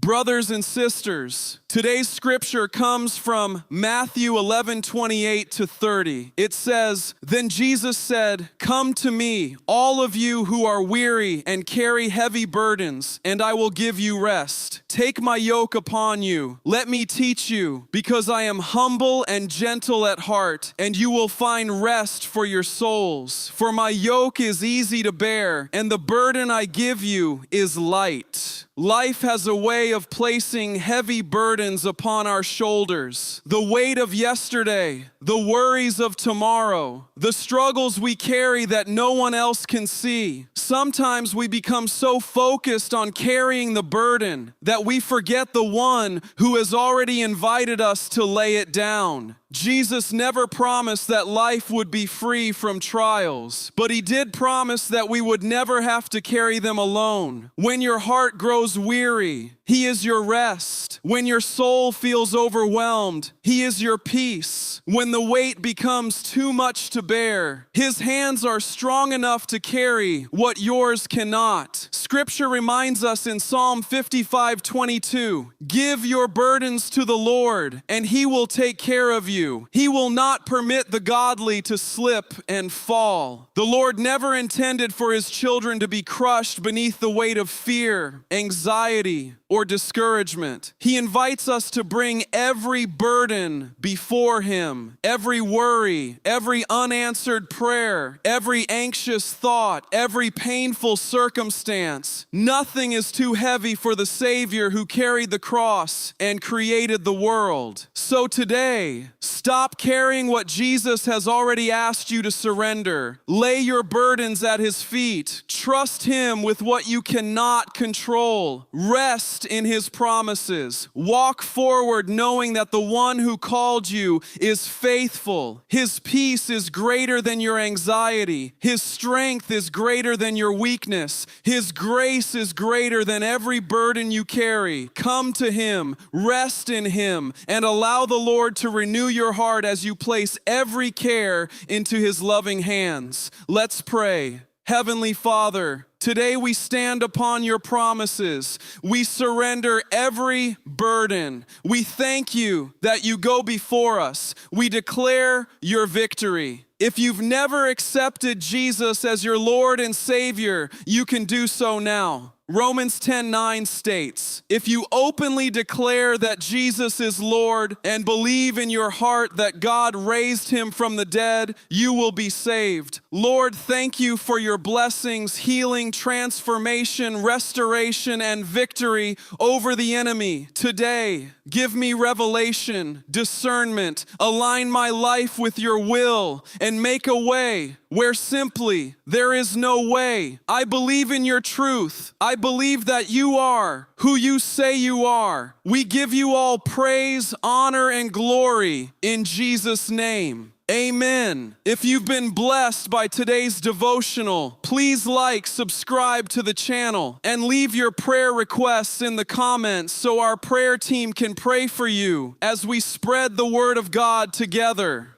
Brothers and sisters, today's scripture comes from Matthew 11:28-30. It says, "Then Jesus said, 'Come to me, all of you who are weary and carry heavy burdens, and I will give you rest. Take my yoke upon you. Let me teach you, because I am humble and gentle at heart, and you will find rest for your souls. For my yoke is easy to bear, and the burden I give you is light." Life has a way of placing heavy burdens upon our shoulders. The weight of yesterday, the worries of tomorrow, the struggles we carry that no one else can see. Sometimes we become so focused on carrying the burden that we forget the one who has already invited us to lay it down. Jesus never promised that life would be free from trials, but he did promise that we would never have to carry them alone. When your heart grows weary, he is your rest. When your soul feels overwhelmed, he is your peace. When the weight becomes too much to bear, his hands are strong enough to carry what yours cannot. Scripture reminds us in Psalm 55:22, "Give your burdens to the Lord, and he will take care of you. He will not permit the godly to slip and fall." The Lord never intended for his children to be crushed beneath the weight of fear, anxiety, or discouragement. He invites us to bring every burden before him, every worry, every unanswered prayer, every anxious thought, every painful circumstance. Nothing is too heavy for the Savior who carried the cross and created the world. So today, stop carrying what Jesus has already asked you to surrender. Lay your burdens at his feet. Trust him with what you cannot control. Rest in his promises. Walk forward knowing that the one who called you is faithful. His peace is greater than your anxiety. His strength is greater than your weakness. His grace is greater than every burden you carry. Come to him, rest in him, and allow the Lord to renew your heart as you place every care into his loving hands. Let's pray. Heavenly Father, today we stand upon your promises. We surrender every burden. We thank you that you go before us. We declare your victory. If you've never accepted Jesus as your Lord and Savior, you can do so now. Romans 10:9 states, "If you openly declare that Jesus is Lord and believe in your heart that God raised him from the dead, you will be saved." Lord, thank you for your blessings, healing, transformation, restoration, and victory over the enemy. Today, give me revelation, discernment, align my life with your will, and make a way where simply there is no way. I believe in your truth. I believe that you are who you say you are. We give you all praise, honor, and glory in Jesus' name. Amen. If you've been blessed by today's devotional, please like, subscribe to the channel, and leave your prayer requests in the comments so our prayer team can pray for you as we spread the word of God together.